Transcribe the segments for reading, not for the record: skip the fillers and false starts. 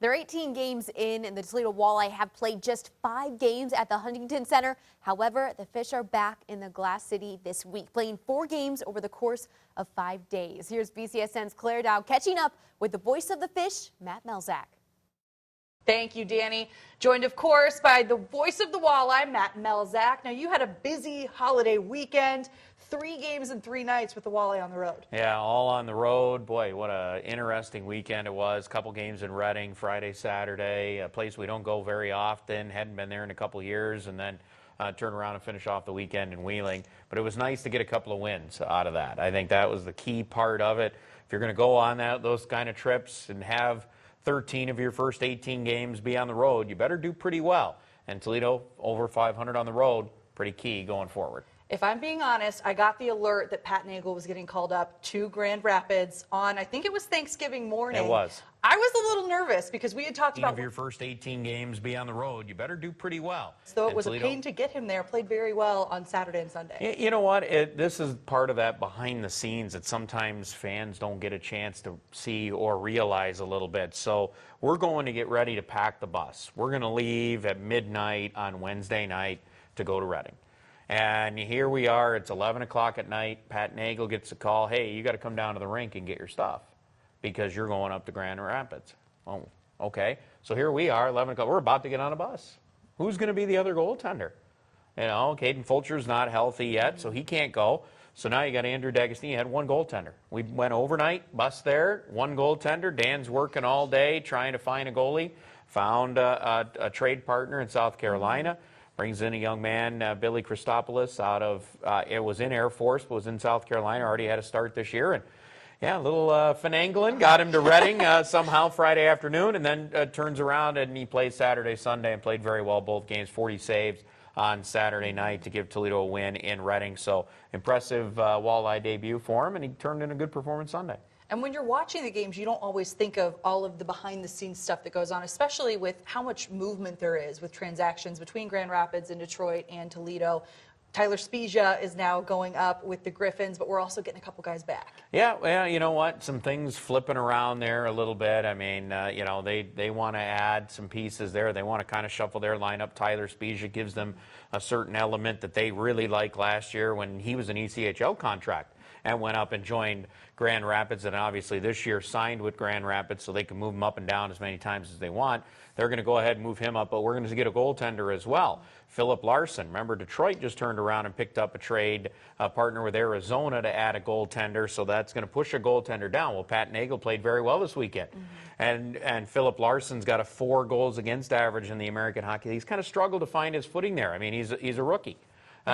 They're 18 games in, and the Toledo Walleye have played just 5 games at the Huntington Center. However, the Fish are back in the Glass City this week, playing 4 games over the course of 5 days. Here's BCSN's Claire Dow catching up with the voice of the Fish, Matt Melzak. Thank you, Danny. Joined, of course, by the voice of the Walleye, Matt Melzak. Now, you had a busy holiday weekend, 3 games and 3 nights with the Walleye on the road. Yeah, all on the road. Boy, what an interesting weekend it was. Couple games in Reading, Friday, Saturday, a place we don't go very often. Hadn't been there in a couple years, and then turn around and finish off the weekend in Wheeling. But it was nice to get a couple of wins out of that. I think that was the key part of it. If you're going to go on those kind of trips and have 13 of your first 18 games be on the road, you better do pretty well. And Toledo, over 500 on the road, pretty key going forward. If I'm being honest, I got the alert that Pat Nagel was getting called up to Grand Rapids on, I think it was Thanksgiving morning. It was. I was a little nervous because we had talked about... If your first 18 games be on the road, you better do pretty well. So it was a pain to get him there. Played very well on Saturday and Sunday. You know what? This is part of that behind the scenes that sometimes fans don't get a chance to see or realize a little bit. So we're going to get ready to pack the bus. We're going to leave at midnight on Wednesday night to go to Reading. And here we are, it's 11 o'clock at night. Pat Nagel gets a call, hey, you got to come down to the rink and get your stuff because you're going up to Grand Rapids. Oh, okay. So here we are, 11 o'clock. We're about to get on a bus. Who's going to be the other goaltender? You know, Caden Fulcher's not healthy yet, so he can't go. So now you got Andrew D'Agostino, had 1 goaltender. We went overnight, bus there, 1 goaltender. Dan's working all day trying to find a goalie. Found a trade partner in South Carolina. Brings in a young man, Billy Christopoulos, out of, it was in Air Force, but was in South Carolina, already had a start this year. And yeah, a little finagling, got him to Reading somehow Friday afternoon, and then turns around and he plays Saturday, Sunday, and played very well both games, 40 saves on Saturday night to give Toledo a win in Reading. So impressive Walleye debut for him, and he turned in a good performance Sunday. And when you're watching the games, you don't always think of all of the behind-the-scenes stuff that goes on, especially with how much movement there is with transactions between Grand Rapids and Detroit and Toledo. Tyler Spezia is now going up with the Griffins, but we're also getting a couple guys back. Yeah, well, you know what? Some things flipping around there a little bit. I mean, you know, they want to add some pieces there. They want to kind of shuffle their lineup. Tyler Spezia gives them a certain element that they really liked last year when he was an ECHL contract and went up and joined Grand Rapids, and obviously this year signed with Grand Rapids so they can move him up and down as many times as they want. They're going to go ahead and move him up, but we're going to get a goaltender as well. Philip Larson. Remember, Detroit just turned around and picked up a trade partner with Arizona to add a goaltender, so that's going to push a goaltender down. Well, Pat Nagel played very well this weekend, and Philip Larson's got a 4 goals against average in the American Hockey League. He's kind of struggled to find his footing there. I mean, he's a rookie.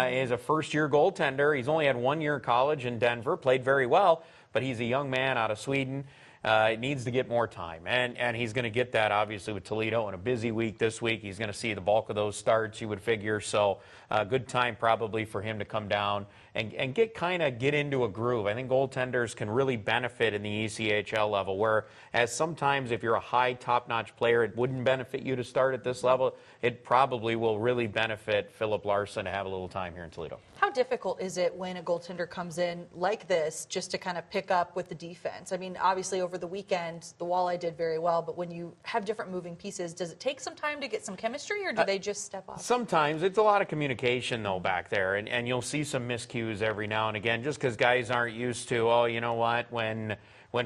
He's a first-year goaltender. He's only had 1 year in college in Denver, played very well, but he's a young man out of Sweden. Needs to get more time, and he's going to get that, obviously, with Toledo in a busy week this week. He's going to see the bulk of those starts, you would figure, so good time probably for him to come down and get into a groove. I think goaltenders can really benefit in the ECHL level, whereas sometimes if you're a high, top-notch player, it wouldn't benefit you to start at this level. It probably will really benefit Philip Larson to have a little time here in Toledo. How difficult is it when a goaltender comes in like this just to kind of pick up with the defense? I mean, obviously over the weekend, the Walleye did very well, but when you have different moving pieces, does it take some time to get some chemistry, or do they just step up? Sometimes. It's a lot of communication, though, back there, and you'll see some miscues every now and again, just because guys aren't used to, oh, you know what, when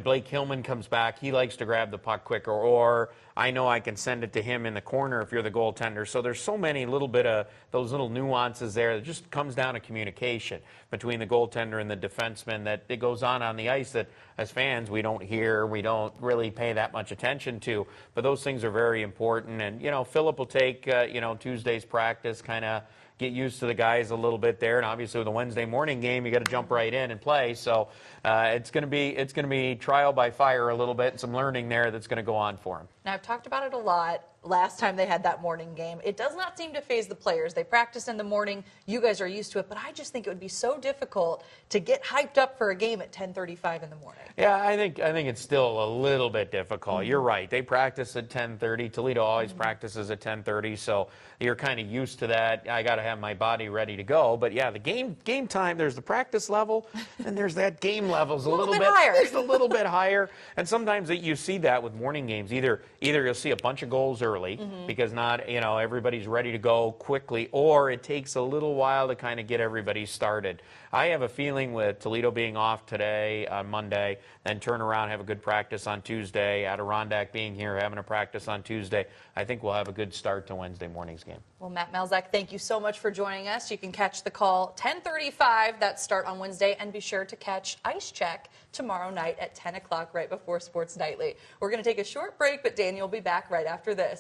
Blake Hillman comes back, he likes to grab the puck quicker, or I know I can send it to him in the corner if you're the goaltender. So there's so many little bit of those little nuances there. It just comes down to communication between the goaltender and the defenseman that it goes on the ice that as fans we don't hear, we don't really pay that much attention to. But those things are very important. And, you know, Philip will take, you know, Tuesday's practice, kind of get used to the guys a little bit there, and obviously with a Wednesday morning game, you got to jump right in and play. So it's going to be trial by fire a little bit, and some learning there that's going to go on for him. Now, I've talked about it a lot. last time they had that morning game. It does not seem to faze the players. They practice in the morning. You guys are used to it, but I just think it would be so difficult to get hyped up for a game at 10:35 in the morning. Yeah, I think it's still a little bit difficult. You're right. They practice at 10:30. Toledo always practices at 10:30, so you're kind of used to that. I got to have my body ready to go. But yeah, the game time. There's the practice level, and there's that game level's a little bit higher. It's a little bit higher, and sometimes you see that with morning games. Either you'll see a bunch of goals early because not everybody's ready to go quickly, or it takes a little while to kind of get everybody started. I have a feeling with Toledo being off today on Monday, then turn around, have a good practice on Tuesday, Adirondack being here, having a practice on Tuesday, I think we'll have a good start to Wednesday morning's game. Well, Matt Melzak, thank you so much for joining us. You can catch the call 10:35, that start on Wednesday, and be sure to catch Ice Check tomorrow night at 10 o'clock right before Sports Nightly. We're going to take a short break, but Daniel will be back right after this.